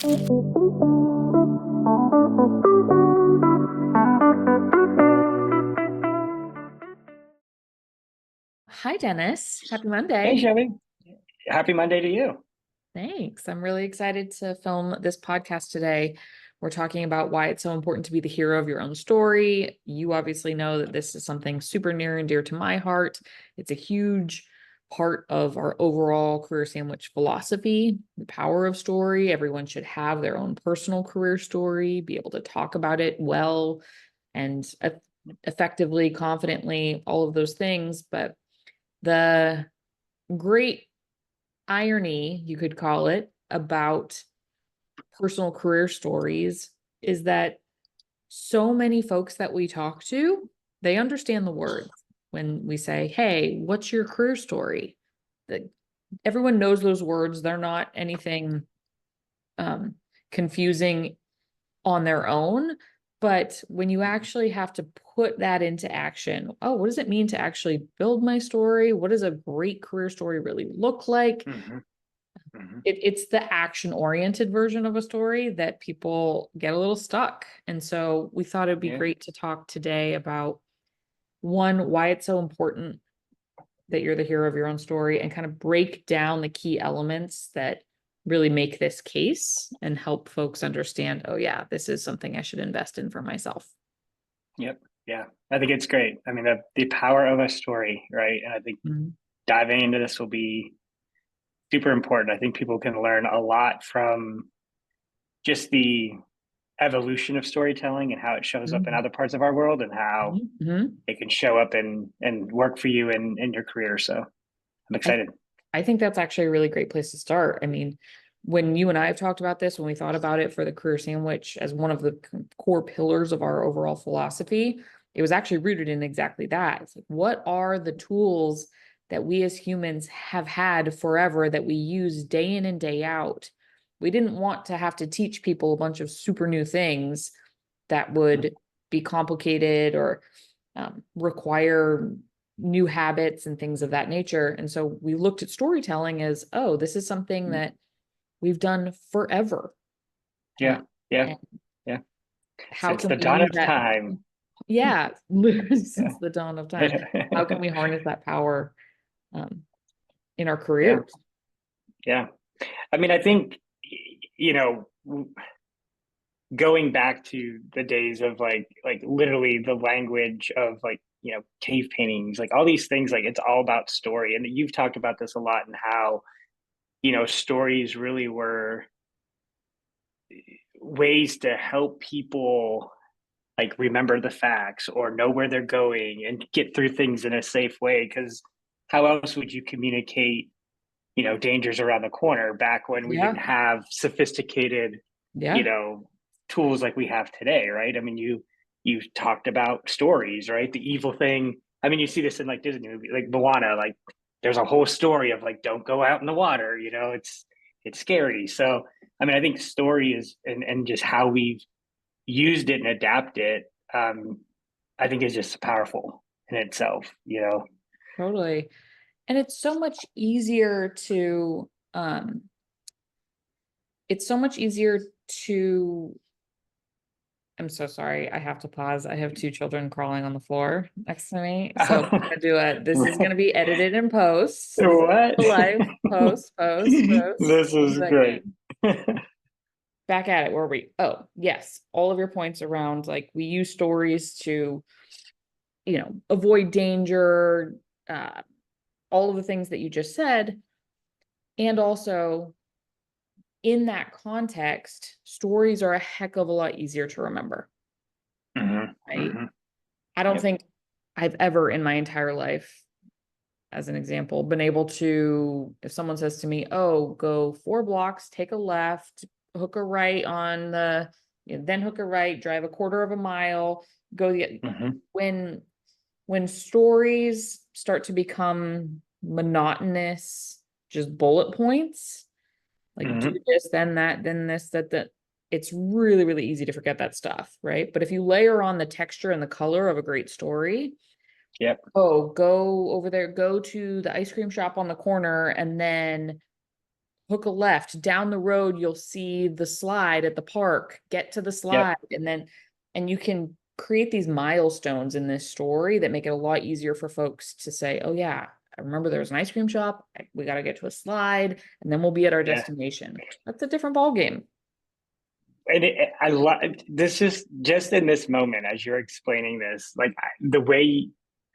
Hi, Dennis. Happy Hey, Monday. Shelby. Happy Monday to you. Thanks. I'm really excited to film this podcast today. We're talking about why it's so important to be the hero of your own story. You obviously know that this is something super near and dear to my heart. It's a huge part of our overall career sandwich philosophy, the power of story. Everyone should have their own personal career story, be able to talk about it well and effectively, confidently, all of those things. But the great irony, you could call it, about personal career stories is that so many folks that we talk to, they understand the words when we say, "Hey, what's your career story?" That everyone knows those words. They're not anything um, confusing on their own. But when you actually have to put that into action, oh, what does it mean to actually build my story? What does a great career story really look like? hmm hmm It's the action oriented version of a story that people get a little stuck. And so we thought it'd be Yeah. great to talk today about one, why it's so important that you're the hero of your own story and kind of break down the key elements that really make this case and help folks understand, oh, yeah, this is something I should invest in for myself. Yep. Yeah. I think it's great. I mean, the power of a story, right? And I think Mhm. diving into this will be super important. I think people can learn a lot from just the evolution of storytelling and how it shows up in Mhm. other parts of our world and how Mhm. it can show up and work for you in your career. So I'm I excited. I think that's actually a really great place to start. I mean, when you and I have talked about this, when we thought about it for the career sandwich as one of the core pillars of our overall philosophy, it was actually rooted in exactly that. It's like, what are the tools that we as humans have had forever that we use day in and day out? We didn't want to have to teach people a bunch of super new things that would be complicated or require new habits and things of that nature. And so we looked at storytelling as, oh, this is something that we've done forever. Uh, Yeah. Yeah. and Yeah. how Since can the we dawn use of that? time. Yeah, literally Yeah. since the dawn of time. How can we harness that power um, in our Yeah. careers? Yeah. I mean, I think, you know, going back to the days of like literally the language of like cave paintings, like all these things, like it's all about story. And you've talked about this a lot and how stories really were ways to help people like remember the facts or know where they're going and get through things in a safe way, because how else would you communicate dangers around the corner back when we didn't Yeah, have sophisticated you yeah, know tools like we have today, right? I mean, you talked about stories, right? The evil thing, I mean, you see this in like Disney movie like Moana, like there's a whole story of like don't go out in the water, it's scary. So I mean, I think story is and just how we've used it and adapted it, I think is just powerful in itself. totally. And it's so much easier to I'm so sorry. I have to pause. I have two children crawling on the floor next to me. So I'm gonna do it. This is gonna be edited in post. So this is What? live post. This is 1 second. great. Back at it. Where are we? Oh, yes. All of your points around like we use stories to, avoid danger, uh, all of the things that you just said. And also in that context, stories are a heck of a lot easier to remember, hmm right? hmm I don't Yep. think I've ever in my entire life, as an example, been able to, if someone says to me, oh, go 4 blocks, take a left, hook a right on then hook a right, drive a quarter of a mile, go the, hmm when, when stories start to become monotonous, just bullet points, like do hmm this, then that, then this, that, it's really, really easy to forget that stuff, right? But if you layer on the texture and the color of a great story, Yep. oh, go over there, go to the ice cream shop on the corner, and then hook a left down the road, you'll see the slide at the park, get to the Yep. slide. And you can create these milestones in this story that make it a lot easier for folks to say, oh yeah, I remember there was an ice cream shop, we got to get to a slide, and then we'll be at our Yeah. destination. That's a different ball game. And I love this, just in this moment as you're explaining this, like the way,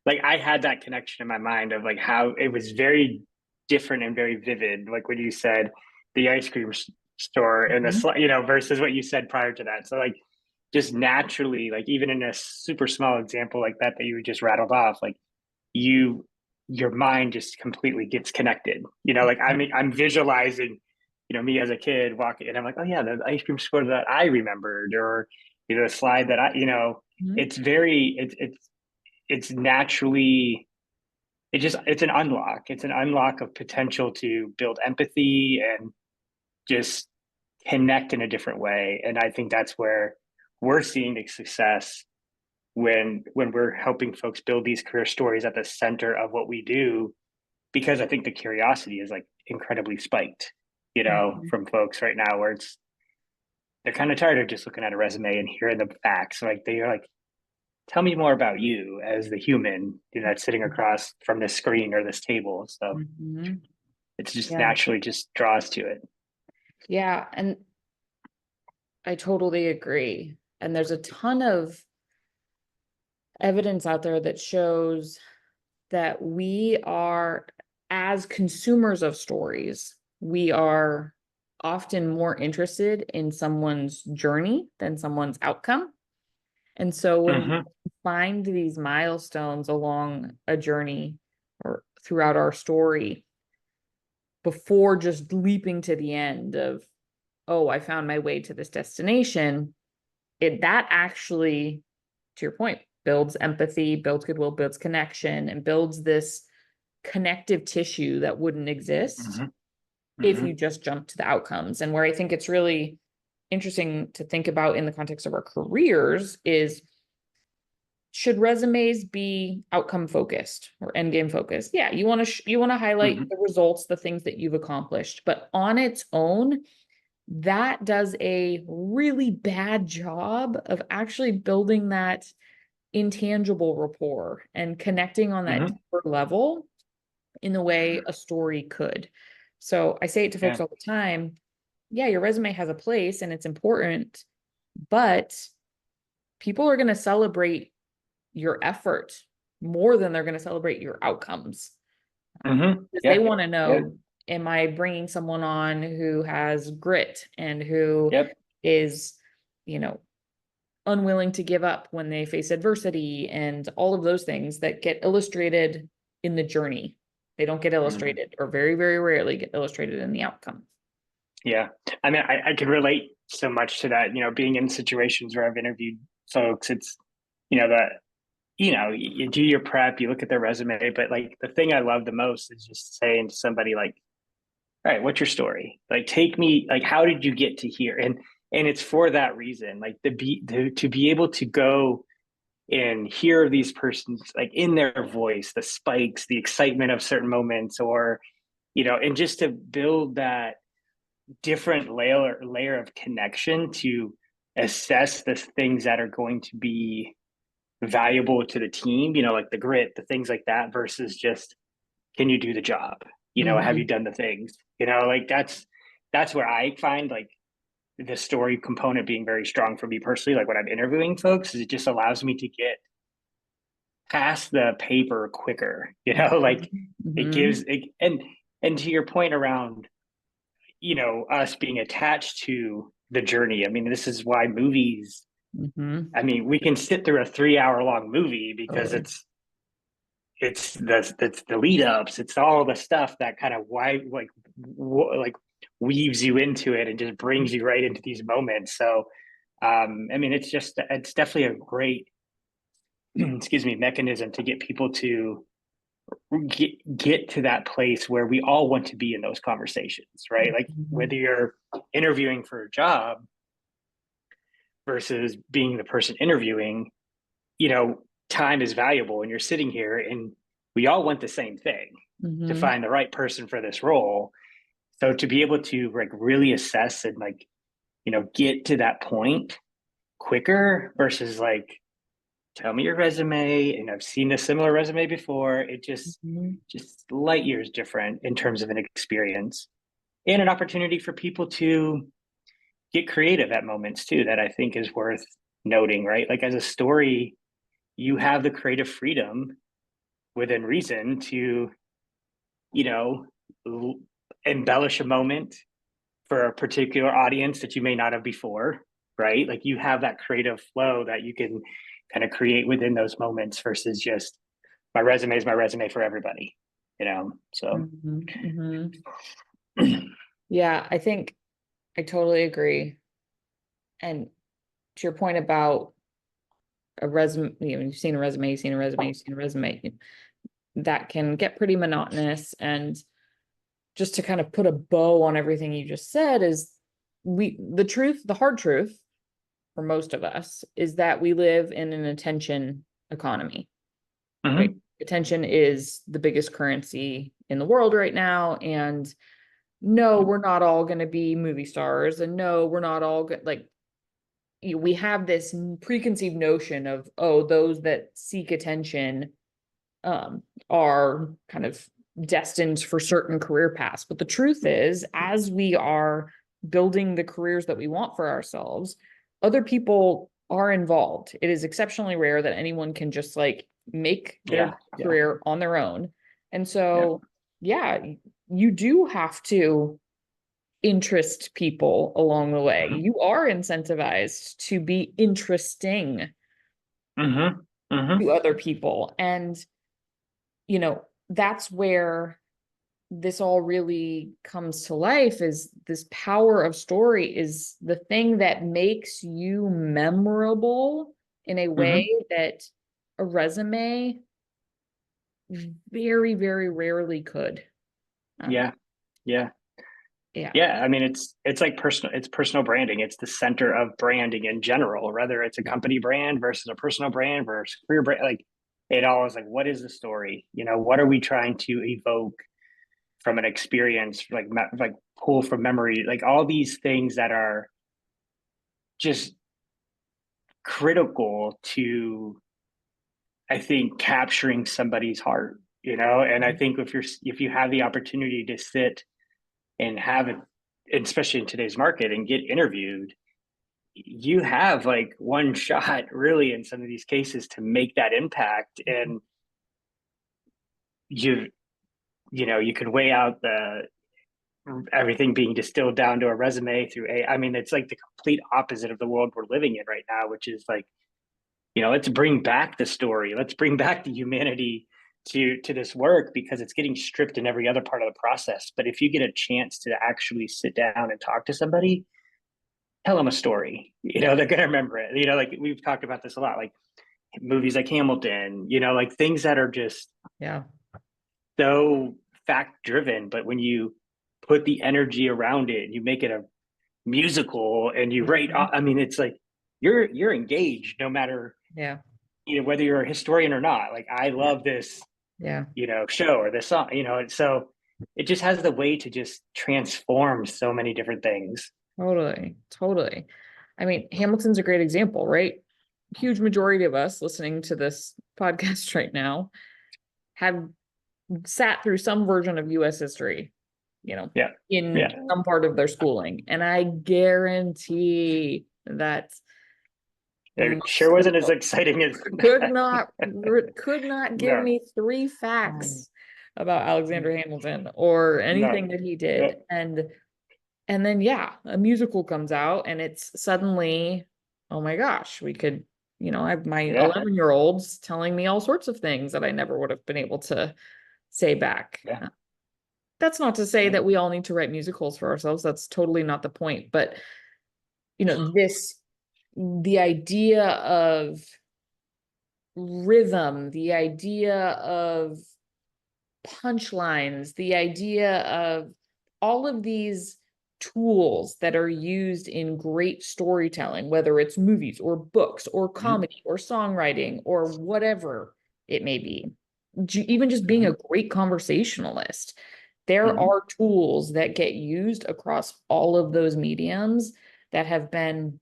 like I had that connection in my mind of like how it was very different and very vivid. Like when you said the ice cream store and Mhm. versus what you said prior to that. So like just naturally, like even in a super small example like that you just rattled off, like you your mind just completely gets connected. Like I'm visualizing, me as a kid walking, and I'm like, oh yeah, the ice cream store that I remembered, or the slide that Mhm. it's very, it's naturally, it's an unlock. It's an unlock of potential to build empathy and just connect in a different way. And I think that's where we're seeing the success when we're helping folks build these career stories at the center of what we do, because I think the curiosity is like incredibly spiked, Mhm. from folks right now, where they're kind of tired of just looking at a resume and hearing the facts. Like they're like, tell me more about you as the human, that's sitting across from this screen or this table. So Mhm. it's just Yeah. naturally just draws to it. Yeah. And I totally agree. And there's a ton of evidence out there that shows that we are, as consumers of stories, we are often more interested in someone's journey than someone's outcome. And so when we Mm-hmm. find these milestones along a journey or throughout our story, before just leaping to the end of, oh, I found my way to this destination, that actually, to your point, builds empathy, builds goodwill, builds connection, and builds this connective tissue that wouldn't exist Mm-hmm. if Mm-hmm. you just jump to the outcomes. And where I think it's really interesting to think about in the context of our careers is, should resumes be outcome focused or end game focused? Yeah, you want to highlight Mm-hmm. the results, the things that you've accomplished, but on its own, that does a really bad job of actually building that intangible rapport and connecting on that Mm-hmm. deeper level in the way a story could. So I say it to folks Yeah. all the time. Yeah, your resume has a place and it's important, but people are going to celebrate your effort more than they're going to celebrate your outcomes. Mm-hmm. Because they Yeah. want to Yeah. know, am I bringing someone on who has grit and who Yep. is, you know, unwilling to give up when they face adversity and all of those things that get illustrated in the journey. They don't get Mm-hmm. illustrated, or very, very rarely get illustrated in the outcome. Yeah. I mean, I could relate so much to that, being in situations where I've interviewed folks. It's, that, you do your prep, you look at their resume, but like the thing I love the most is just saying to somebody like, all right, what's your story? Like, take me, like, how did you get to here? And it's for that reason, like to be able to go and hear these persons, like in their voice, the spikes, the excitement of certain moments, or, and just to build that different layer of connection to assess the things that are going to be valuable to the team, like the grit, the things like that, versus just, can you do the job? Have you Mhm. done the things? Like that's where I find like the story component being very strong for me personally. Like when I'm interviewing folks, is it just allows me to get past the paper quicker. Like it gives Mhm. it, and to your point around, us being attached to the journey. I mean, this is why movies, Mhm. I mean, we can sit through a 3 hour long movie because Totally. it's the lead ups, it's all the stuff that kind of why like weaves you into it and just brings you right into these moments. So I mean, it's definitely a great excuse me, mechanism to get people to get to that place where we all want to be in those conversations, right? Like Mhm. whether you're interviewing for a job versus being the person interviewing, you know, time is valuable and you're sitting here and we all want the same thing, to Mhm. find the right person for this role. So to be able to like really assess and like, get to that point quicker versus like, tell me your resume and I've seen a similar resume before. It Mhm. just light years different in terms of an experience and an opportunity for people to get creative at moments too, that I think is worth noting, right? Like as a story, you have the creative freedom within reason to, you know, embellish a moment for a particular audience that you may not have before, right? Like you have that creative flow that you can kind of create within those moments versus just my resume is my resume for everybody, So Mhm. Mhm. Yeah, I think I totally agree. And to your point about a resume, you've seen a resume, you've seen a resume, you've seen a resume, that can get pretty monotonous. And just to kind of put a bow on everything you just said is the hard truth for most of us is that we live in an attention economy, right? mm-hmm. Attention is the biggest currency in the world right now. And no, we're not all going to be movie stars. And no, we're not all like, we have this preconceived notion of, oh, those that seek attention are kind of destined for certain career paths. But the truth is, as we are building the careers that we want for ourselves, other people are involved. It is exceptionally rare that anyone can just like make their Yeah. career on their own. And so, yeah, you do have to interest people along the way. Mm-hmm. You are incentivized to be interesting Mm-hmm. Mm-hmm. to other people. And that's where this all really comes to life, is this power of story is the thing that makes you memorable in a way Mm-hmm. that a resume very, very rarely could. Um, Yeah. Yeah. yeah. Yeah, I mean it's like personal branding. It's the center of branding in general, whether it's a Yeah. company brand versus a personal brand versus career brand. Like it all is like, what is the story? What are we trying to evoke from an experience, like pull from memory, like all these things that are just critical to, I think, capturing somebody's heart. And I think if you have the opportunity to sit and have it, especially in today's market, and get interviewed, you have like one shot really in some of these cases to make that impact. And you you can weigh out the everything being distilled down to a resume through I mean, it's like the complete opposite of the world we're living in right now, which is like, let's bring back the story, let's bring back the humanity to this work, because it's getting stripped in every other part of the process. But if you get a chance to actually sit down and talk to somebody, tell them a story, they're going to remember it. Like we've talked about this a lot, like movies like Hamilton, like things that are just Yeah. so fact driven. But when you put the energy around it, you make it a musical and you write, Mhm. I mean, it's like you're engaged no matter, Yeah. whether you're a historian or not. Like I Yeah. love this, Yeah. show or this song, and so it just has the way to just transform so many different things. Totally. Totally. I mean, Hamilton's a great example, right? Huge majority of us listening to this podcast right now have sat through some version of US history, Yeah. in Yeah. some part of their schooling. And I guarantee that It most sure wasn't as people exciting as could not give no. me three facts about Alexander Hamilton or anything None. that he Yeah. did. And then yeah, a musical comes out and it's suddenly, oh my gosh, we could, I have my Yeah. 11-year-olds telling me all sorts of things that I never would have been able to say back. Yeah. That's not to say Yeah. that we all need to write musicals for ourselves. That's totally not the point. But, the idea of rhythm, the idea of punchlines, the idea of all of these tools that are used in great storytelling, whether it's movies or books or Mm-hmm. comedy or songwriting or whatever it may be, even just being Mm-hmm. a great conversationalist. There Hmm. are tools that get used across all of those mediums that have been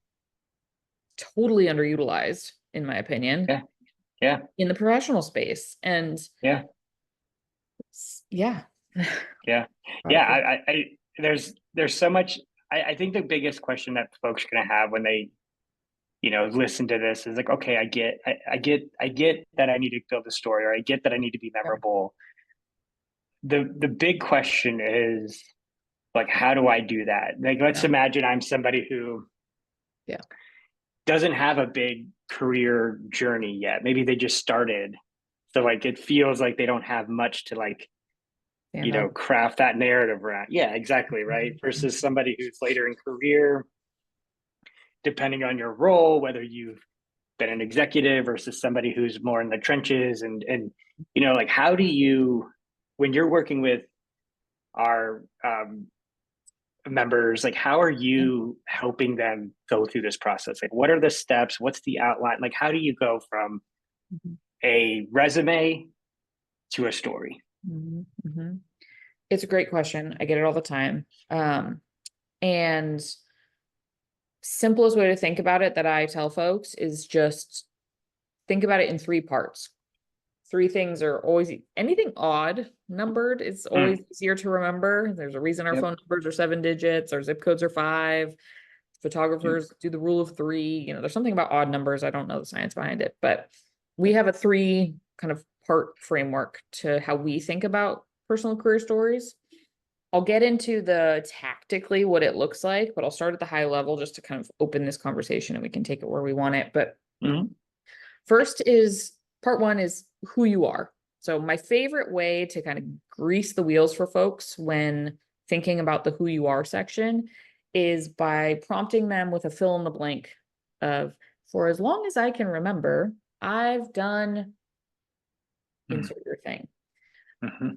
totally underutilized, in my opinion, Yeah. Yeah. in the professional space. And Yeah. yeah. Yeah. How to Yeah. figure- There's so much. I think the biggest question that folks are going to have when they, listen to this is like, okay, I get that I need to build a story, or I get that I need to be memorable. The big question is like, how do I do that? Like, let's Yeah. imagine I'm somebody who Yeah. doesn't have a big career journey yet. Maybe they just started. So like it feels like they don't have much to like, Stand on. craft that narrative around. Yeah, exactly. Right. Mhm. Versus somebody who's later in career, depending on your role, whether you've been an executive versus somebody who's more in the trenches, and like how do you, when you're working with our members, like how are Yeah. you helping them go through this process? Like what are the steps? What's the outline? Like how do you go from Mhm. a resume to a story? Mhm. Mhm. It's a great question. I get it all the time. And simplest way to think about it that I tell folks is just think about it in three parts. Three things are always anything odd numbered is always Mm, easier to remember. There's a reason our yep. phone numbers are 7 digits, our zip codes are 5. Yep. Photographers do the rule of 3. There's something about odd numbers. I don't know the science behind it, but we have a 3 kind of part framework to how we think about personal career stories. I'll get into the tactically what it looks like, but I'll start at the high level just to kind of open this conversation and we can take it where we want it. But Mm-hmm. first is part 1 is who you are. So my favorite way to kind of grease the wheels for folks when thinking about the who you are section is by prompting them with a fill in the blank of, for as long as I can remember, I've done insert your thing. Mm-hmm.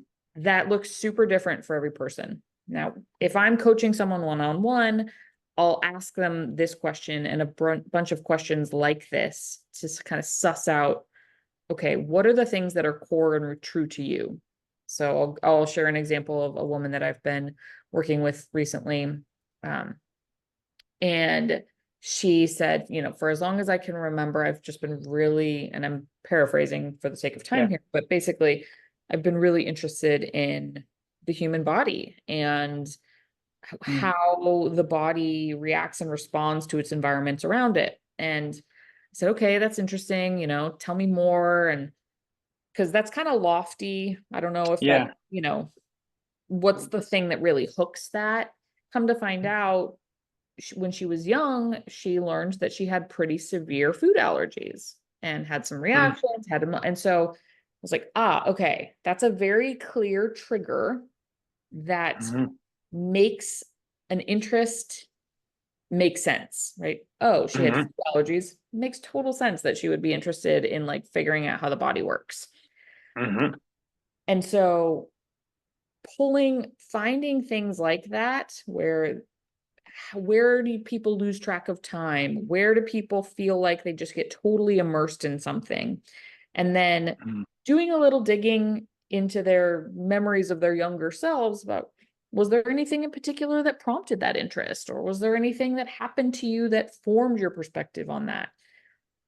That looks super different for every person. Now, if I'm coaching someone one-on-one, I'll ask them this question and a bunch of questions like this to kind of suss out, okay, what are the things that are core and true to you? So I'll share an example of a woman that I've been working with recently. And she said, for as long as I can remember, I've just been really, and I'm paraphrasing for the sake of time Yeah. here, but basically, I've been really interested in the human body and Mm, how the body reacts and responds to its environments around it. And I said, okay, that's interesting. Tell me more. And because that's kind of lofty. I don't know if that, yeah. what's the thing that really hooks that? Come to find out, when she was young, she learned that she had pretty severe food allergies and had some Mm, reactions, and so I was like, okay, that's a very clear trigger that mm, makes an interest make sense, right? Oh, she had mm, food allergies. Makes total sense that she would be interested in like figuring out how the body works. mm, And so finding things like that where do people lose track of time? Where do people feel like they just get totally immersed in something? And then mm, doing a little digging into their memories of their younger selves about, was there anything in particular that prompted that interest? Or was there anything that happened to you that formed your perspective on that?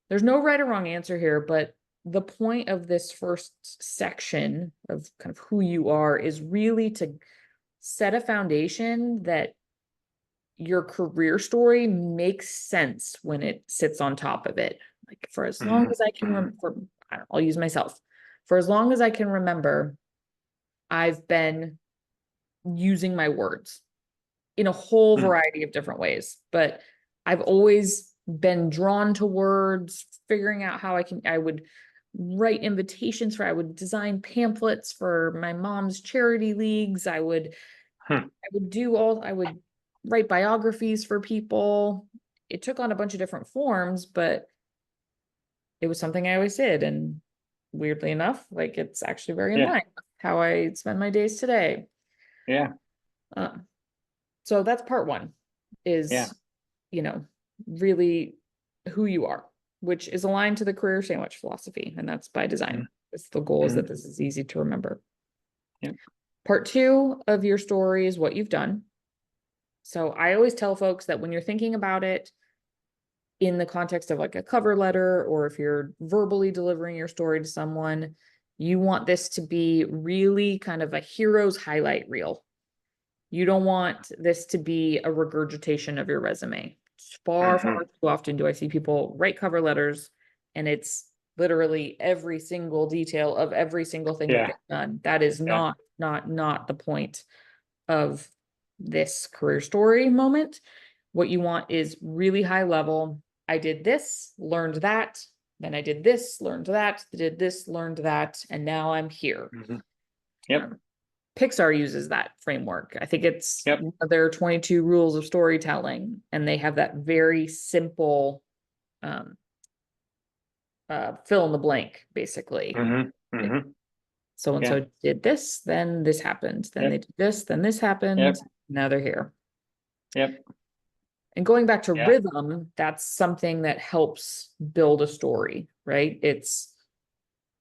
There's no right or wrong answer here, but the point of this first section of kind of who you are is really to set a foundation that your career story makes sense when it sits on top of it. Like for as long mm, as I can mm, remember, I'll use myself. For as long as I can remember, I've been using my words in a whole mm, variety of different ways, but I've always been drawn to words, figuring out how I would write invitations I would design pamphlets for my mom's charity leagues. mm, I would write biographies for people. It took on a bunch of different forms, but it was something I always did. And weirdly enough, like it's actually very in yeah. line with how I spend my days today. Yeah. Uh, so that's part 1 Yeah. is, you know, really who you are, which is aligned to the career sandwich philosophy. And that's by Mm, design. It's the goal is mm, that this is easy to remember. yeah. Part two of your story is what you've done. So I always tell folks that when you're thinking about it in the context of like a cover letter, or if you're verbally delivering your story to someone, you want this to be really kind of a hero's highlight reel. You don't want this to be a regurgitation of your resume. Far, Mm-hmm. far too often do I see people write cover letters and it's literally every single detail of every single thing that Yeah. they've done. That is Yeah. not the point of this career story moment. What you want is really high level. I did this, learned that, then I did this, learned that, did this, learned that, and now I'm here. Mm-hmm. Yep. Pixar uses that framework. I think it's Yep. their 22 rules of storytelling, and they have that very simple um, fill in the blank, basically. Mm-hmm. Mm-hmm. So and Yeah. so did this, then this happened, then they Yep. did this, then this happened, Yep. now they're here. Yep. And going back to Yeah. rhythm, that's something that helps build a story, right? It's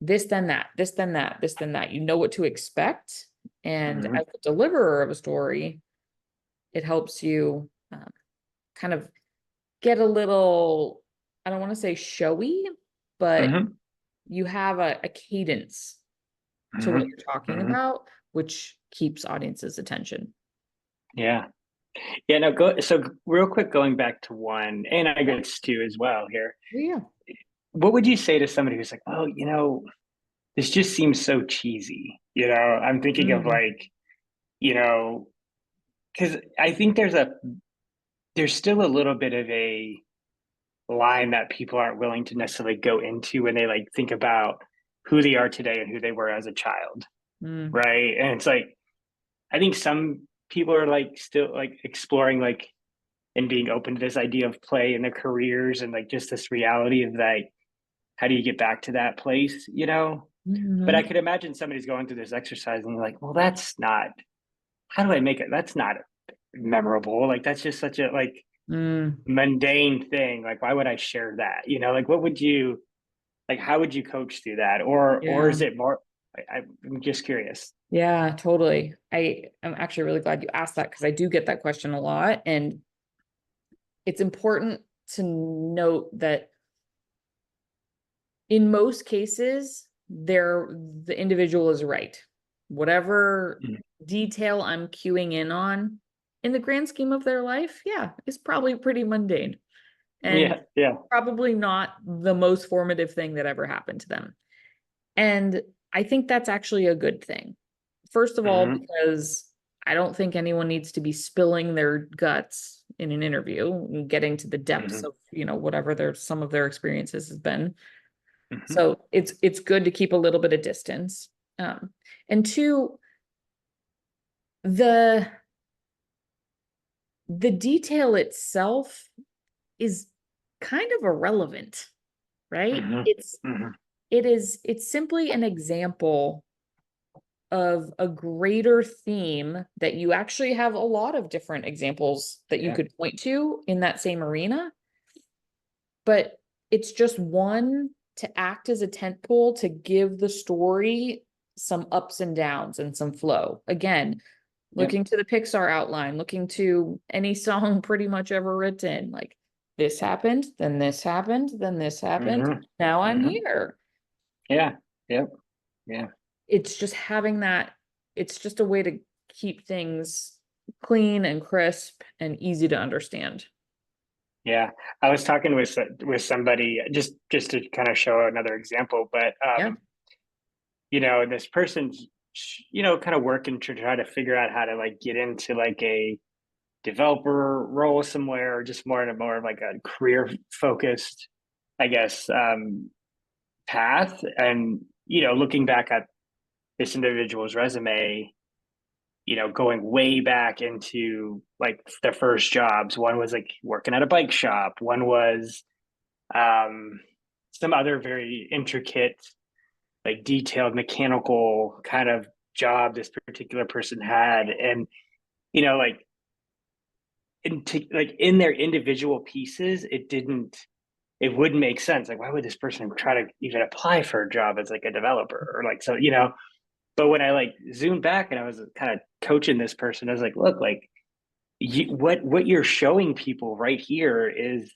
this, then that, this, then that, this, then that. You know what to expect. And Mm-hmm. as a deliverer of a story, it helps you kind of get a little, I don't want to say showy, but Mm-hmm. you have a cadence to what Mm-hmm. you're talking Mm-hmm. about, which keeps audiences' attention. Yeah. Yeah. No, so real quick, going back to one, and I guess two as well here. Yeah. What would you say to somebody who's like, oh, this just seems so cheesy? I'm thinking of Mm. like, you know, because I think there's still a little bit of a line that people aren't willing to necessarily go into when they like think about who they are today and who they were as a child, Mm. right? And it's like I think some people are like still like exploring like and being open to this idea of play in their careers and like just this reality of like how do you get back to that place. But I Mhm. could imagine somebody's going through this exercise and you're like, well, that's not, how do I make it? That's not memorable. Like, that's just such a like Mm. mundane thing. Like, why would I share that? Like, what would you, like, how would you coach through that? Or Yeah. is it more, I'm just curious. Yeah, totally. I'm actually really glad you asked that because I do get that question a lot. And it's important to note that in most cases, the individual is right. Whatever Mhm. detail I'm queuing in on in the grand scheme of their life, yeah, is probably pretty mundane and Yeah. Yeah. probably not the most formative thing that ever happened to them. And I think that's actually a good thing. First of all, Hmm. because I don't think anyone needs to be spilling their guts in an interview and getting to the depths Hmm. of, whatever some of their experiences has been. Hmm. So it's good to keep a little bit of distance. Um, and two, the the detail itself is kind of irrelevant, right? Hmm. Hmm. It's simply an example of a greater theme that you actually have a lot of different examples that you Yeah. could point to in that same arena, but it's just one to act as a tent pole to give the story some ups and downs and some flow. Again, Yeah. looking to the Pixar outline, looking to any song pretty much ever written, like this happened, then this happened, then this happened. Hmm. Now I'm Hmm. here. Yeah. Yep. Yeah. It's just having that, it's just a way to keep things clean and crisp and easy to understand. Yeah, I was talking with somebody just to kind of show another example, but Yeah. this person's kind of working to try to figure out how to like get into like a developer role somewhere, or just more of like a career focused, I guess, path. And looking back at this individual's resume, going way back into like their first jobs. One was like working at a bike shop. One was um, some other very intricate, like detailed mechanical kind of job this particular person had, and like in their individual pieces, it wouldn't make sense. Like, why would this person try to even apply for a job as like a developer or like so? But when I like zoomed back and I was kind of coaching this person, I was like, look, like what you're showing people right here is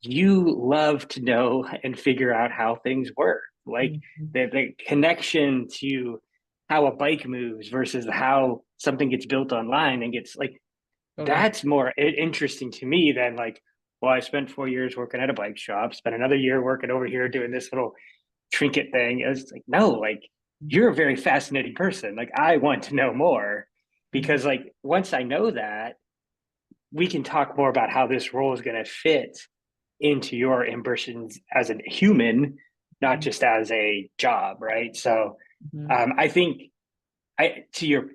you love to know and figure out how things work. Like Mhm. the connection to how a bike moves versus how something gets built online and gets like Totally. that's more interesting to me than like, well, I spent 4 years working at a bike shop, spent another year working over here doing this little trinket thing. It was like, no, like you're a very fascinating person. Like I want to know more Mhm. because like once I know that, we can talk more about how this role is going to fit into your ambitions as a human, not just as a job, right? So Mhm. I think I to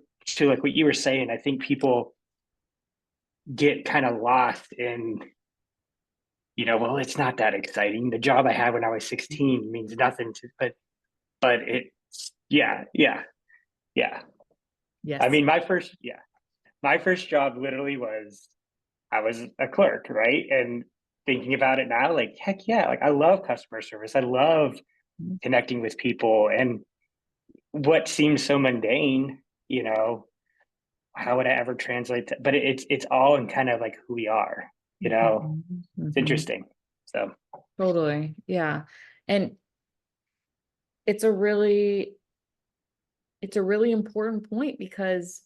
like what you were saying, I think people get kind of lost in, well, it's not that exciting. The job I had when I was 16 means nothing to, but it's, yeah. I Yes. mean, my first job literally was, I was a clerk, right? And thinking about it now, like, heck yeah, like I love customer service. I love Mhm. connecting with people and what seems so mundane, how would I ever translate that? But it's all in kind of like who we are, Mhm. it's Mhm. interesting. So, Totally. Yeah. And it's a really it's a really important point because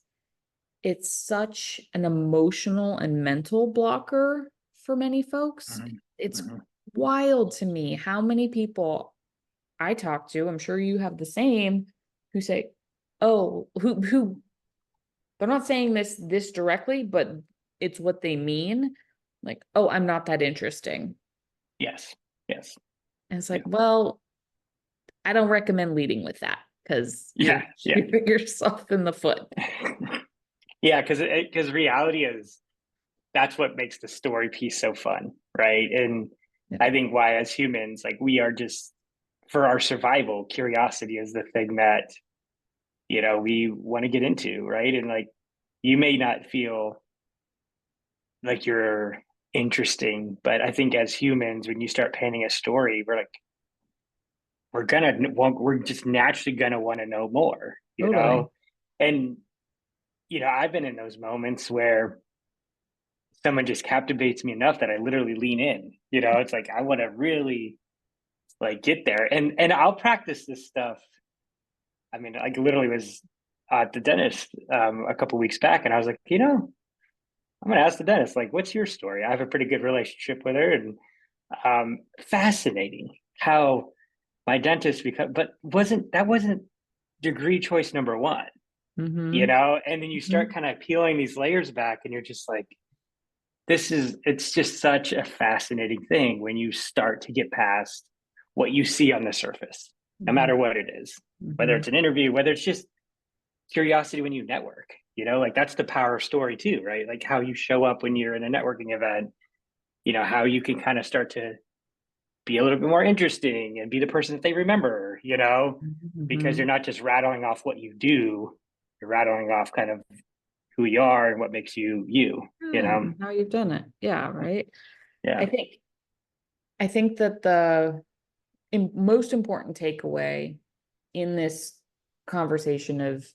it's such an emotional and mental blocker for many folks. mhm, It's mhm, wild to me how many people I talk to, I'm sure you have the same, who say, "Oh, who they're not saying this directly, but it's what they mean. Like, oh, I'm not that interesting." yes, yes, And it's like, yeah, well, I don't recommend leading with that because yeah, you're yeah, shooting yourself in the foot. yeah. Because reality is that's what makes the story piece so fun, right? And Yeah. I think why as humans, like we are just for our survival, curiosity is the thing that we want to get into, right? And like you may not feel like you're interesting, but I think as humans, when you start painting a story, we're like we're just naturally gonna want to know more, Totally. and I've been in those moments where someone just captivates me enough that I literally lean in. It's like I want to really like get there, and I'll practice this stuff. I mean, like literally was at the dentist a couple weeks back, and I was like, I'm gonna ask the dentist, like, what's your story? I have a pretty good relationship with her, and fascinating how my dentist but wasn't degree choice number one, Mm-hmm. and then you start Mm-hmm. kind of peeling these layers back, and you're just like, it's just such a fascinating thing when you start to get past what you see on the surface, no Mm-hmm. matter what it is, whether Mm-hmm. it's an interview, whether it's just curiosity when you network, like that's the power of story too, right? Like how you show up when you're in a networking event, how you can kind of start to be a little bit more interesting and be the person that they remember, because Mm-hmm. you're not just rattling off what you do, you're rattling off kind of who you are and what makes you you, Yeah, and how you've done it. Yeah, right. I yeah. think I think that the most important takeaway in this conversation of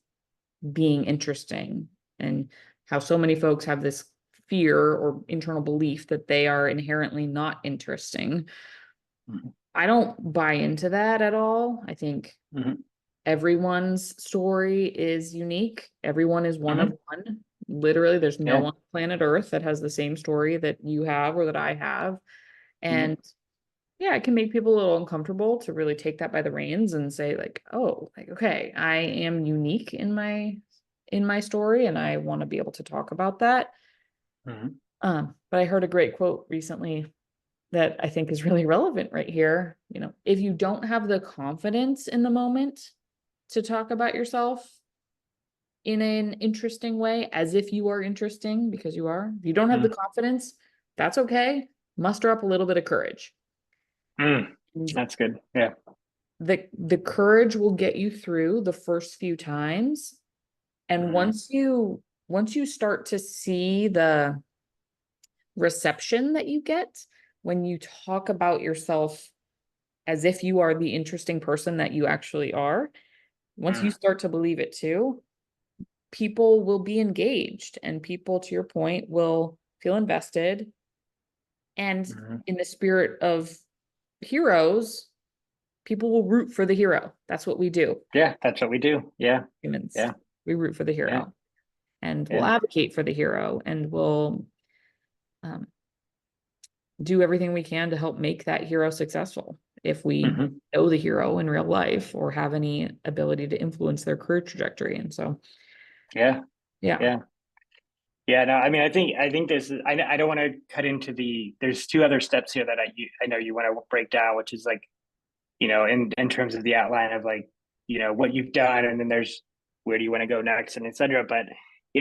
being interesting and how so many folks have this fear or internal belief that they are inherently not interesting. Mhm. I don't buy into that at all. I think Mhm. everyone's story is unique. Everyone is one of Mhm. one. Literally, there's no Yeah. one on planet Earth that has the same story that you have or that I have. Mhm. And yeah, it can make people a little uncomfortable to really take that by the reins and say, like, oh, like, okay, I am unique in my story, and I want to be able to talk about that. Mhm. But I heard a great quote recently that I think is really relevant right here. If you don't have the confidence in the moment to talk about yourself in an interesting way, as if you are interesting, because you are, if you don't have the Mhm. confidence, that's okay. Muster up a little bit of courage. Mm. And That's good. Yeah. the courage will get you through the first few times. And Mhm. once you start to see the reception that you get when you talk about yourself as if you are the interesting person that you actually are, once you Mm, start to believe it too, people will be engaged, and people, to your point, will feel invested. And mhm. in the spirit of heroes, people will root for the hero. That's what we do, Yeah, that's what we do. Yeah, humans. yeah, We root for the yeah, hero, and we'll yeah. advocate for the hero, and we'll um, do everything we can to help make that hero successful if we Hmm. know the hero in real life or have any ability to influence their career trajectory. And so, Yeah, yeah. yeah. Yeah, no, I mean, I think this is, I don't want to cut into there's two other steps here that I know you want to break down, which is like, in terms of the outline of like, what you've done, and then there's where do you want to go next, and et cetera. But,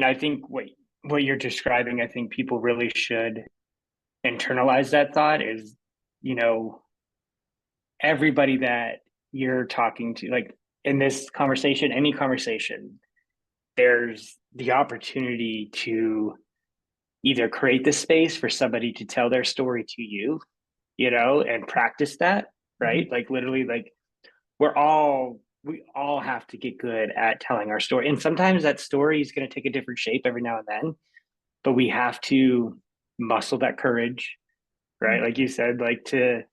I think what you're describing, I think people really should internalize that thought is, you know, everybody that you're talking to, like in this conversation, any conversation, there's the opportunity to either create the space for somebody to tell their story to you, and practice that, Mhm. right? Like literally, like we all have to get good at telling our story. And sometimes that story is going to take a different shape every now and then, but we have to muscle that courage, right? Like you said, like to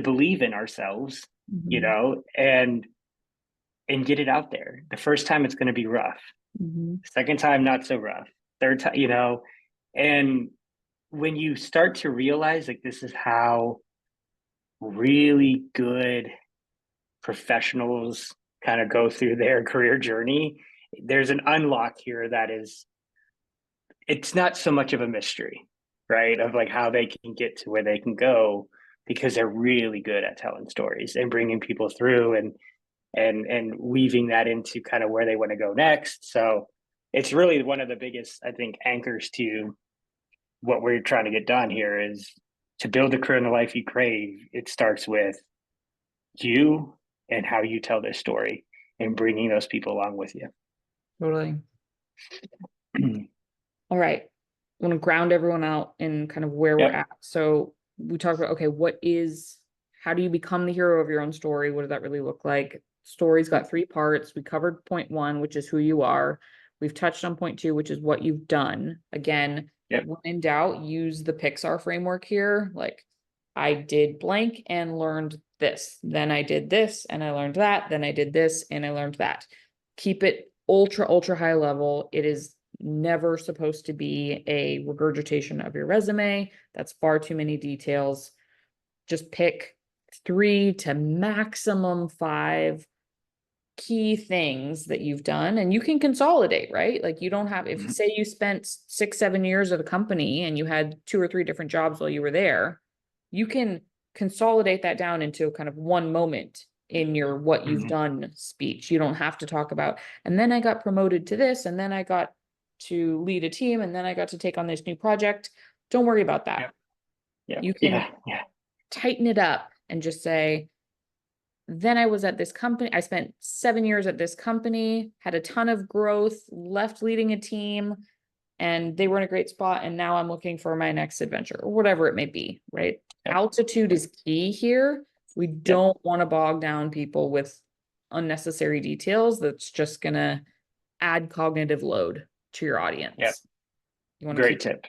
believe in ourselves, Mhm. and get it out there. The first time it's going to be rough. Mhm. Second time, not so rough. Third time, and when you start to realize like this is how really good professionals kind of go through their career journey, there's an unlock here that is, it's not so much of a mystery, right? Of like how they can get to where they can go because they're really good at telling stories and bringing people through, and weaving that into kind of where they want to go next. So it's really one of the biggest, I think, anchors to what we're trying to get done here is to build the career and the life you crave. It starts with you and how you tell this story and bringing those people along with you. Totally. All right. I want to ground everyone out in kind of where we're Yep. at. So we talked about, okay, how do you become the hero of your own story? What does that really look like? Story's got three parts. We covered point one, which is who you are. We've touched on point two, which is what you've done. Again, Yep. when in doubt, use the Pixar framework here. Like, I did blank and learned this. Then I did this and I learned that. Then I did this and I learned that. Keep it ultra, ultra high level. It is never supposed to be a regurgitation of your resume. That's far too many details. Just pick 3 to maximum 5 key things that you've done, and you can consolidate, right? Like, you don't have, if you Mhm. say you spent 6, 7 years at a company and you had 2 or 3 different jobs while you were there, you can consolidate that down into kind of one moment in your what you've Mhm. done speech. You don't have to talk about, and then I got promoted to this, and then I got to lead a team, and then I got to take on this new project. Don't worry about that. Yep. Yep. You can Yeah. Yeah. tighten it up and just say, then I was at this company. I spent 7 years at this company, had a ton of growth, left leading a team, and they were in a great spot. And now I'm looking for my next adventure, or whatever it may be, right? Yep. Altitude is key here. We Yep. don't want to bog down people with unnecessary details. That's just going to add cognitive load to your Yep. audience. You want to Great keep tip.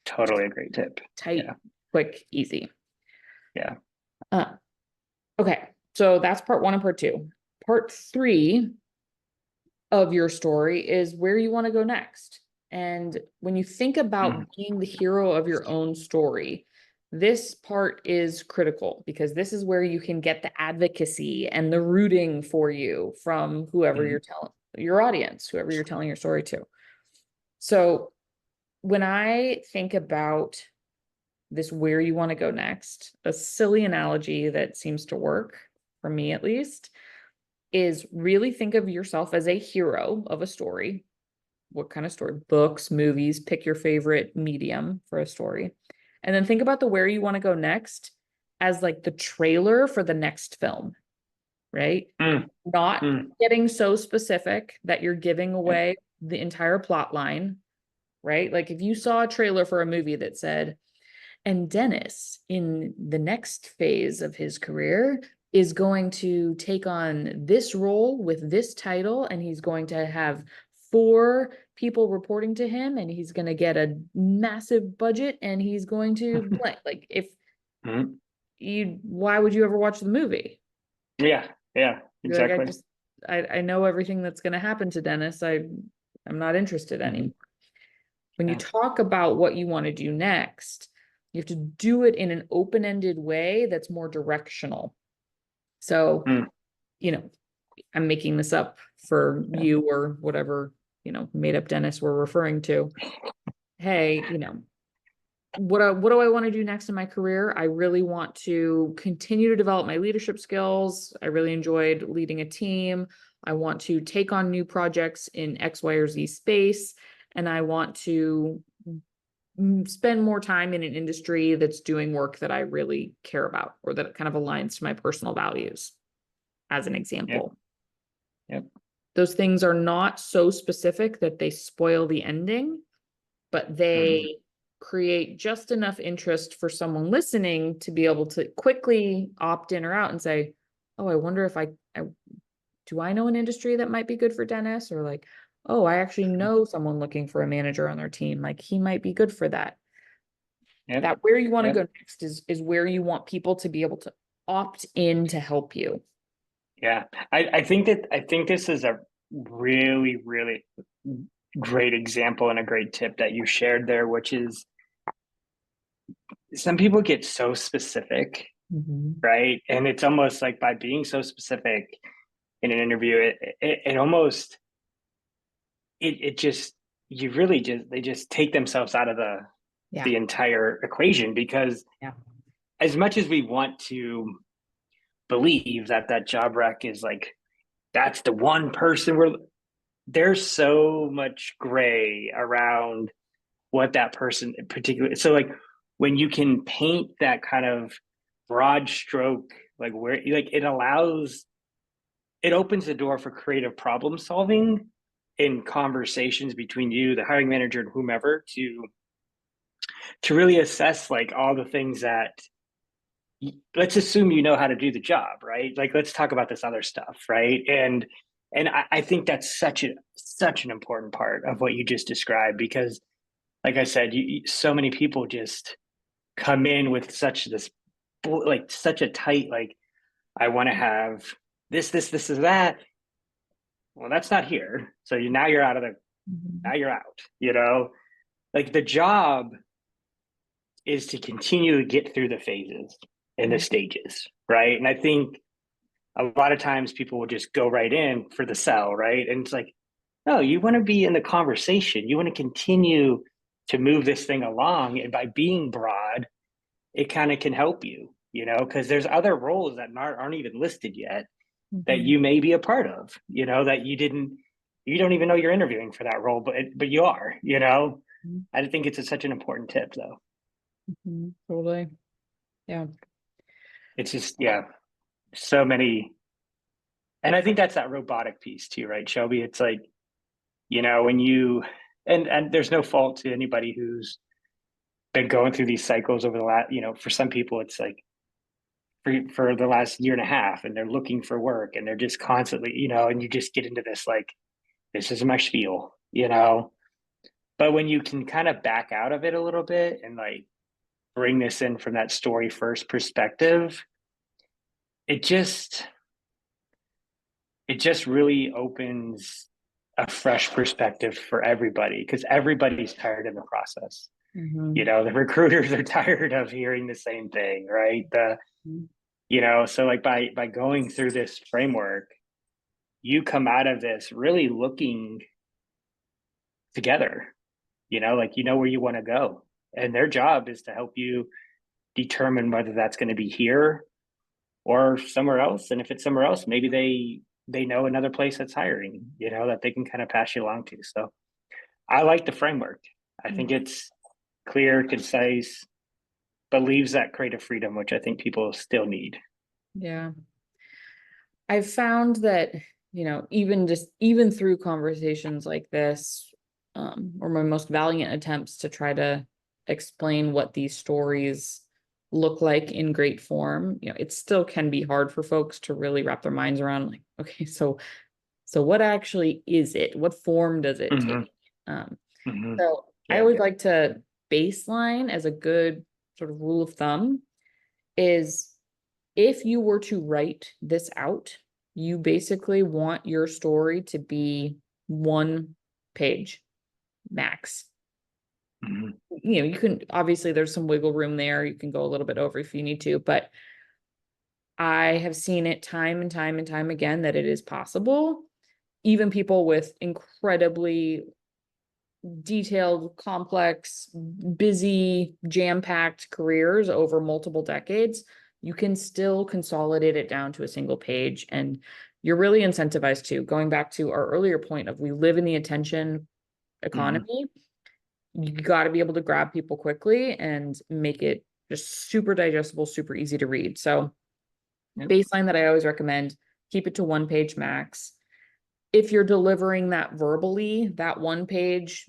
Totally a great tip. tight, Yeah. quick, easy. Yeah. Uh, okay. So that's part one and part two. Part three of your story is where you want to go next. And when you think about Mm. being the hero of your own story, this part is critical because this is where you can get the advocacy and the rooting for you from whoever Mm. you're telling, your audience, whoever you're telling your story to. So when I think about this, where you want to go next, a silly analogy that seems to work for me at least is really think of yourself as a hero of a story. What kind of story? Books, movies, pick your favorite medium for a story. And then think about the where you want to go next as like the trailer for the next film, right? Mm. Not Mm. getting so specific that you're giving Yep. away the entire plot line, right? Like, if you saw a trailer for a movie that said, and Dennis, in the next phase of his career, is going to take on this role with this title, and he's going to have 4 people reporting to him, and he's going to get a massive budget, and he's going to play. Like, if Mhm. why would you ever watch the movie? Yeah, yeah, You're like, exactly. I know everything that's going to happen to Dennis. I'm not interested Mhm. anymore. When you Yeah. talk about what you want to do next, you have to do it in an open-ended way that's more directional. So, Mm, you know, I'm making this up for yeah. you or whatever, made up Dennis we're referring to. Hey, what do I want to do next in my career? I really want to continue to develop my leadership skills. I really enjoyed leading a team. I want to take on new projects in X, Y, or Z space. And I want to spend more time in an industry that's doing work that I really care about, or that kind of aligns to my personal values, as an Yep. example. Yep. Those things are not so specific that they spoil the ending, but Mhm. they create just enough interest for someone listening to be able to quickly opt in or out and say, oh, I wonder if I do I know an industry that might be good for Dennis? Or like, oh, I actually know someone looking for a manager on their team. Like, he might be good for that. Yep. That where you want to Yep. go next is where you want people to be able to opt in to help you. Yeah. I think this is a really, really great example and a great tip that you shared there, which is some people get so specific, Mhm. right? And it's almost like by being so specific in an interview, it almost it just you really just they just take themselves out of Yeah. the entire equation because Yeah. as much as we want to believe that that job rec is like that's the one person where there's so much gray around what that person in particular. So like when you can paint that kind of broad stroke, like where like it opens the door for creative problem solving in conversations between you, the hiring manager, and whomever to really assess like all the things that let's assume you know how to do the job, right? Like let's talk about this other stuff, right? And I think that's such an important part of what you just described because, like I said, so many people just come in with such this like such a tight like I want to have this is that. Well, that's not here. So now you're out of the Mhm. now you're out. You know, like the job is to continue to get through the phases and the stages, right? And I think a lot of times people will just go right in for the sell, right? And it's like, no, you want to be in the conversation. You want to continue to move this thing along. And by being broad, it kind of can help you, because there's other roles that aren't even listed yet that Mhm. you may be a part of, that you don't even know you're interviewing for that role, but you are. Mhm. I think it's such an important tip, though. Mhm. Totally. Yeah. It's just, yeah, so many. And I think that's that robotic piece too, right, Shelby? It's like, when you and there's no fault to anybody who's been going through these cycles over the last, for some people it's like for the last year and a half and they're looking for work and they're just constantly, and you just get into this like this is my spiel. But when you can kind of back out of it a little bit and like bring this in from that story first perspective, it just it just really opens a fresh perspective for everybody because everybody's tired in the process. Mhm. The recruiters are tired of hearing the same thing, right? Mhm. So like by going through this framework, you come out of this really looking together, like where you want to go. And their job is to help you determine whether that's going to be here or somewhere else. And if it's somewhere else, maybe they know another place that's hiring, that they can kind of pass you along to. So I like the framework. I think it's clear, concise, but leaves that creative freedom, which I think people still need. Yeah. I've found that, even through conversations like this, or my most valiant attempts to try to explain what these stories look like in great form. It still can be hard for folks to really wrap their minds around, like, okay, so what actually is it? What form does it Hmm. take? Um, Hmm. so I Yeah. always like to baseline as a good sort of rule of thumb is, if you were to write this out, you basically want your story to be 1 page max. Hmm. You can, obviously there's some wiggle room there. You can go a little bit over if you need to, but I have seen it time and time and time again that it is possible. Even people with incredibly detailed, complex, busy, jam-packed careers over multiple decades, you can still consolidate it down to a single page. And you're really incentivized to, going back to our earlier point of, we live in the attention Hmm. economy. You got to be able to grab people quickly and make it just super digestible, super easy to read. So Yep. baseline that I always recommend, keep it to 1 page max. If you're delivering that verbally, that 1 page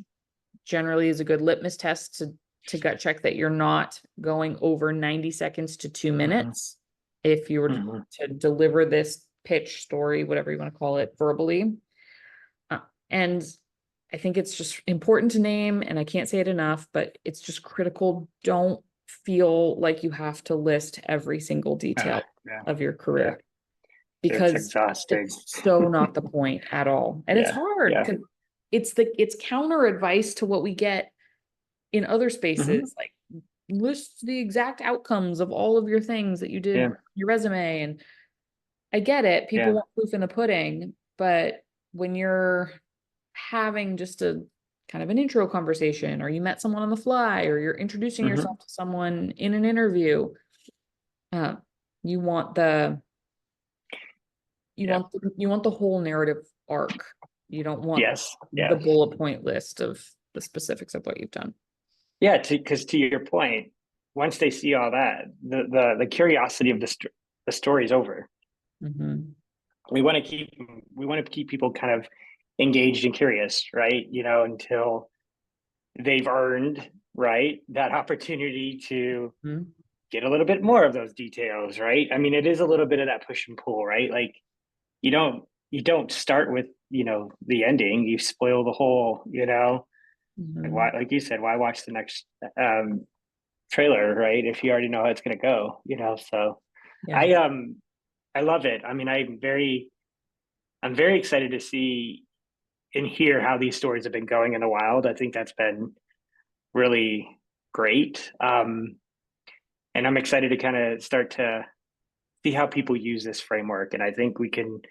generally is a good litmus test to gut check that you're not going over 90 seconds to 2 minutes. If you were Hmm. to deliver this pitch, story, whatever you want to call it, verbally. Uh, and I think it's just important to name, and I can't say it enough, but it's just critical. Don't feel like you have to list every single detail Yeah. of your Yeah. career, It's because exhausting. it's so not the point at all. And it's Yeah. hard Yeah. because it's counter advice to what we get in other Hmm. spaces, like list the exact outcomes of all of your things that you did, Yeah. your resume. And I get it, people Yeah. want proof in the pudding, but when you're having just a kind of an intro conversation, or you met someone on the fly, or you're introducing Hmm. yourself to someone in an interview, uh, you want the Yeah. you want the whole narrative arc. You don't want Yes. the Yes. bullet point list of the specifics of what you've done. Yeah. Because to your point, once they see all that, the curiosity of the story is over. Mhm. We want to keep we want to keep people kind of engaged and curious, right? Until they've earned, right, that opportunity to Mhm. get a little bit more of those details, right? I mean, it is a little bit of that push and pull, right? Like you don't start with the ending. You spoil the whole, like why, Mhm. like you said, why watch the next um trailer, right, if you already know how it's going to go, so Yeah. I love it. I mean, I'm very excited to see and hear how these stories have been going in the wild. I think that's been really great. And I'm excited to kind of start to see how people use this framework. And I think we can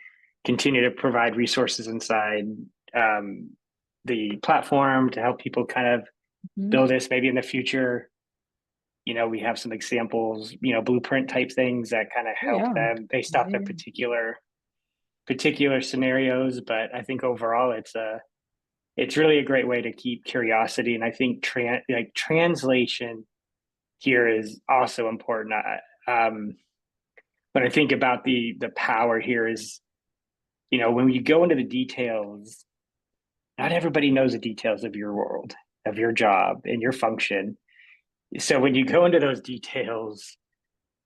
continue to provide resources inside um, the platform to help people kind of Mhm. build this. Maybe in the future, we have some examples, blueprint type things that kind of Oh help yeah. them based off their Yeah. particular scenarios. But I think overall, it's really a great way to keep curiosity. And I think translation here is also important. When I think about the power here is, when you go into the details, not everybody knows the details of your world, of your job and your function. So when you go into those details,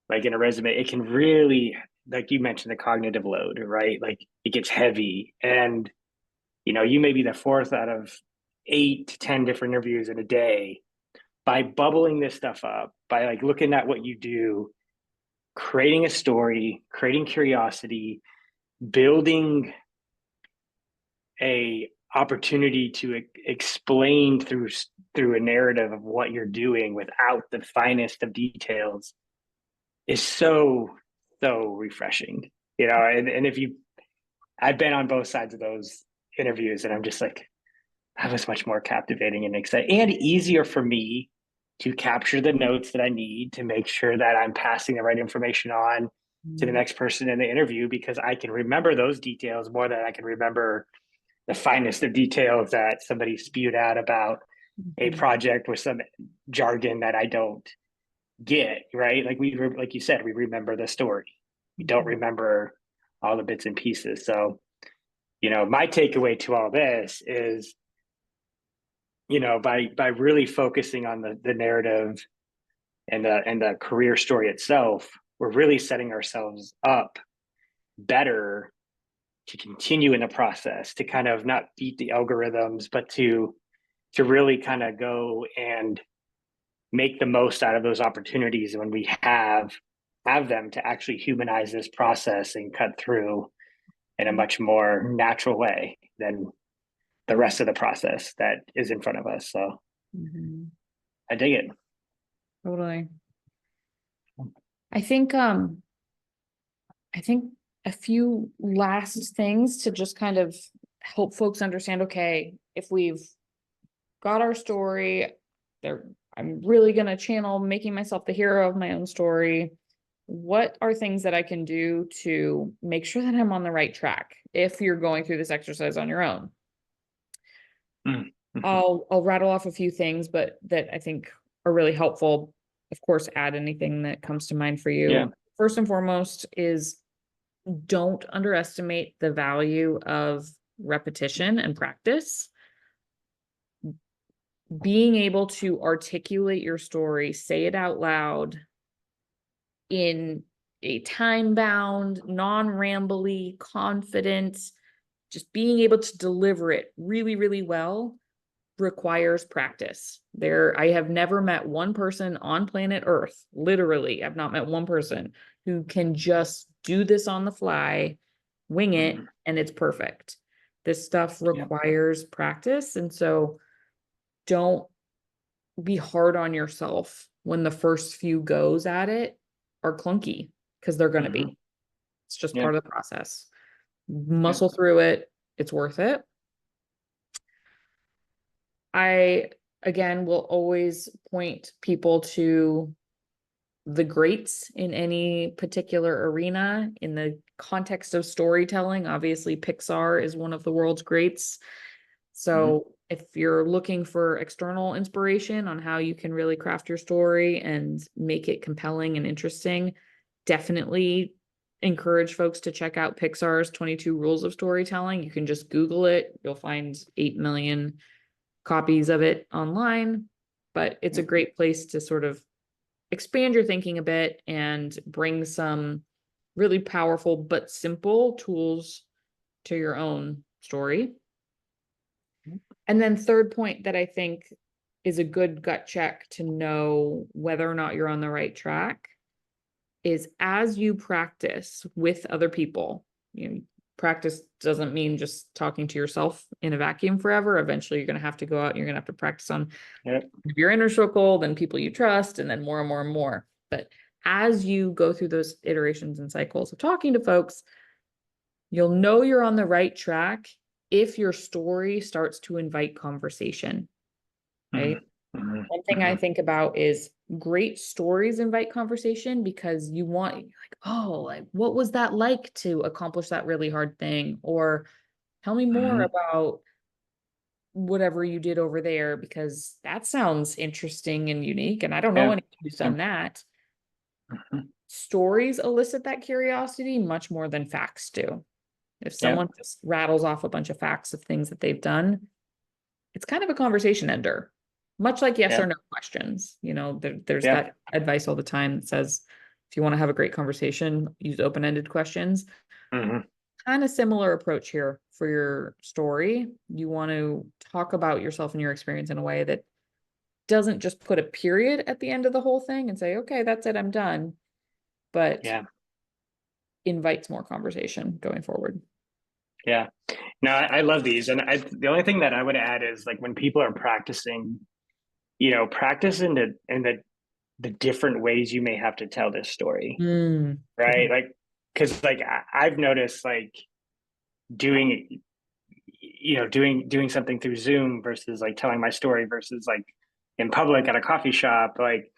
like in a resume, it can really, like you mentioned, the cognitive load, right? Like it gets heavy. And, you may be the fourth out of 8 to 10 different interviews in a day. By bubbling this stuff up, by like looking at what you do, creating a story, creating curiosity, building a opportunity to explain through a narrative of what you're doing without the finest of details is so refreshing. And if you I've been on both sides of those interviews, and I'm just like, that was much more captivating and exciting and easier for me to capture the notes that I need to make sure that I'm passing the right information on to the Mhm. next person in the interview, because I can remember those details more than I can remember the finest of details that somebody spewed out about a Mhm. project with some jargon that I don't get, right? Like you said, we remember the story. We don't Mhm. remember all the bits and pieces. So, my takeaway to all this is, by really focusing on the narrative and the career story itself, we're really setting ourselves up better to continue in the process, to kind of not beat the algorithms, but to really kind of go and make the most out of those opportunities when we have them, to actually humanize this process and cut through in a much more natural way than the rest of the process that is in front of us. So Mhm. I dig it. Totally. I think I think a few last things to just kind of help folks understand, okay, if we've got our story, there I'm really gonna channel making myself the hero of my own story. What are things that I can do to make sure that I'm on the right track if you're going through this exercise on your own? Mm-hmm. I'll rattle off a few things, but that I think are really helpful. Of course, add anything that comes to mind for Yeah. you. First and foremost is don't underestimate the value of repetition and practice. Being able to articulate your story, say it out loud in a time bound, non rambly, confident, just being able to deliver it really, really well requires practice. I have never met one person on planet Earth, literally, I've not met one person who can just do this on the fly, wing it, Mm-hmm. and it's perfect. This stuff Yeah. requires practice. And so don't be hard on yourself when the first few goes at it are clunky, because they're going to Mm-hmm. be. It's just Yeah. part of the process. Yeah. Muscle through it. It's worth it. I, again, will always point people to the greats in any particular arena. In the context of storytelling, obviously, Pixar is one of the world's greats. Mm-hmm. So if you're looking for external inspiration on how you can really craft your story and make it compelling and interesting, definitely encourage folks to check out Pixar's 22 Rules of Storytelling. You can just Google it. You'll find 8 million copies of it online, but it's a Yeah. great place to sort of expand your thinking a bit and bring some really powerful but simple tools to your own story. And then third point that I think is a good gut check to know whether or not you're on the right track is, as you practice with other people, you know, practice doesn't mean just talking to yourself in a vacuum forever. Eventually you're going to have to go out and you're going to have to practice on Yeah. your inner circle, then people you trust, and then more and more and more. But as you go through those iterations and cycles of talking to folks, you'll know you're on the right track if your story starts to invite conversation, right? Mm-hmm. One thing I Mm-hmm. think about is great stories invite conversation because you want, like, oh, like, what was that like to accomplish that really hard thing? Or tell me more Mm-hmm. about whatever you did over there, because that sounds interesting and unique. And I don't know Yeah. anyone who's Yeah. done that. Mm-hmm. Stories elicit that curiosity much more than facts do. If Yeah. someone just rattles off a bunch of facts of things that they've done, it's kind of a conversation ender, much like yes Yeah. or no questions. There's Yeah. that advice all the time that says, if you want to have a great conversation, use open-ended questions. Mm-hmm. Kind of similar approach here for your story. You want to talk about yourself and your experience in a way that doesn't just put a period at the end of the whole thing and say, okay, that's it, I'm done, but Yeah. invites more conversation going forward. Yeah. No, I love these. And the only thing that I would add is, like, when people are practicing, practice in the different ways you may have to tell this story, Good right? point. Like, because, like, I've noticed, like, doing doing something through Zoom versus, like, telling my story versus, like, in public at a coffee shop, like,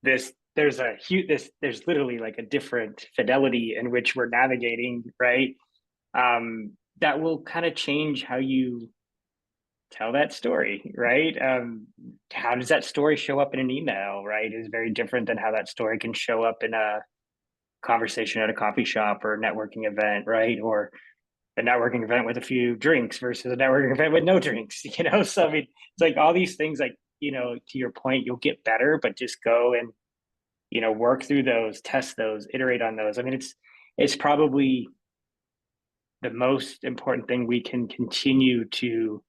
there's literally, like, a different fidelity in which we're navigating, right? That will kind of change how you tell that story, right? How does that story show up in an email, right? Is very different than how that story can show up in a conversation at a coffee shop or a networking event, right? Or a networking event with a few drinks versus a networking event with no drinks, So, I mean, it's like all these things, like, to your point, you'll get better, but just go and work through those, test those, iterate on those. I mean, it's probably the most important thing we can continue to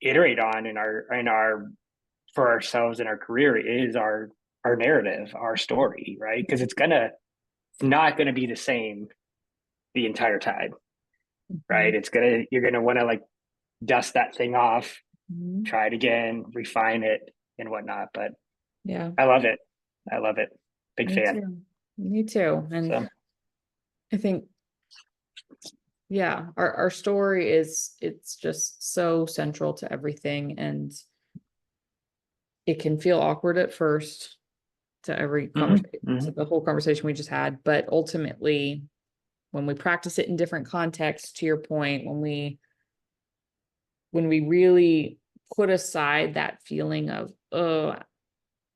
iterate on in our for ourselves in our career is our narrative, our story, right? Because it's not gonna be the same the entire time, right? Mhm. You're gonna want to like dust that thing off, Mhm. try it again, refine it and whatnot. But Yeah, I love it. I love it. Big me fan. too. Me too. And So I think, yeah, our story it's just so central to everything, and it can feel awkward at first to every mhm, conversation, to mhm. the whole conversation we just had, but ultimately, when we practice it in different contexts, to your point, when we really put aside that feeling of, oh,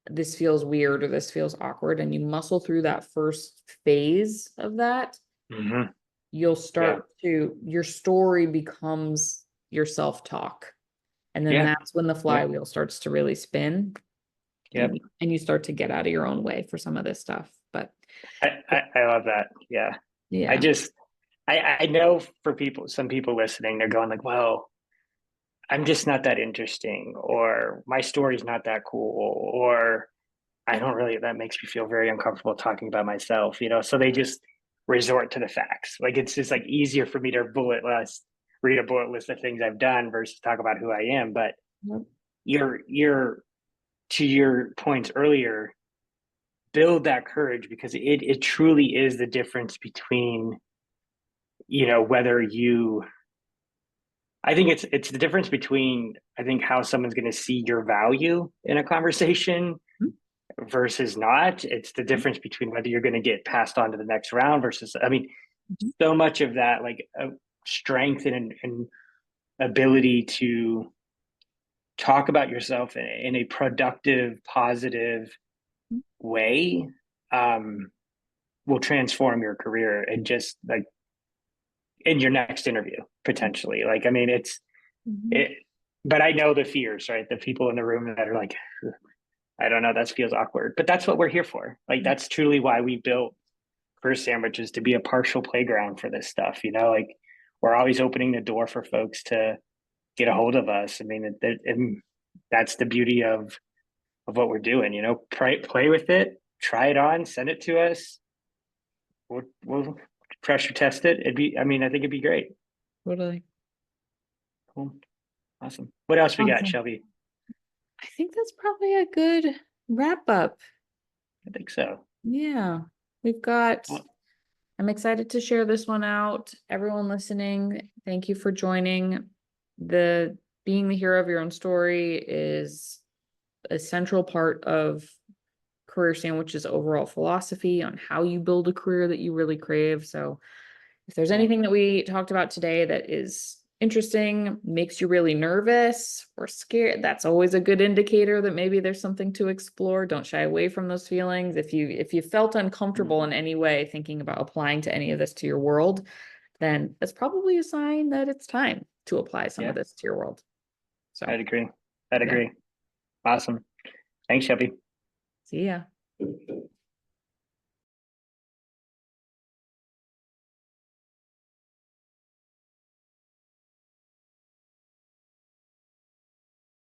this feels weird or this feels awkward, and you muscle through that first phase of that, Mhm. you'll Yeah. start to, your story becomes your self-talk. And then Yeah. that's when the Yep. flywheel starts to really spin, Yep. and you start to get out of your own way for some of this stuff. But I love that. Yeah. I yeah. just I know for some people listening, they're going like, well, I'm just not that interesting, or my story's not that cool, or I don't really, that makes me feel very uncomfortable talking about myself. So they just resort to the facts. Like it's just like easier for me to read a bullet list of things I've done versus talk about who I am. But Yep. you're to your points earlier, build that courage because it truly is the difference between, whether you I think it's the difference between I think how someone's going to see your value in a conversation versus not. It's the difference between whether you're going to get passed on to the next round versus, I mean, Mhm. so much of that, like strength and ability to talk about yourself in a productive, positive way, um, will transform your career and just like in your next interview, potentially. Like, I mean, Mhm. it, but I know the fears, right? The people in the room that are like, I don't know, that feels awkward, but that's what we're here for. Like, that's truly why we built First Sandwiches, to be a partial playground for this stuff. Like we're always opening the door for folks to get a hold of us. I mean, and that's the beauty of what we're doing. Play with it, try it on, send it to us. We'll pressure test it. I mean, I think it'd be great. Totally. Cool. Awesome. What else we got, Awesome. Shelby? I think that's probably a good wrap up. I think so. Yeah. We've got, Well, I'm excited to share this one out. Everyone listening, thank you for joining. The Being the hero of your own story is a central part of Career Sandwich's overall philosophy on how you build a career that you really crave. So if there's yeah. anything that we talked about today that is interesting, makes you really nervous or scared, that's always a good indicator that maybe there's something to explore. Don't shy away from those feelings. If you felt uncomfortable in any way thinking about applying to any of this to your world, then that's probably a sign that it's time to apply some of Yeah. this to your world. So, I'd agree. I'd yeah. agree. Awesome. Thanks, Shelby. See ya.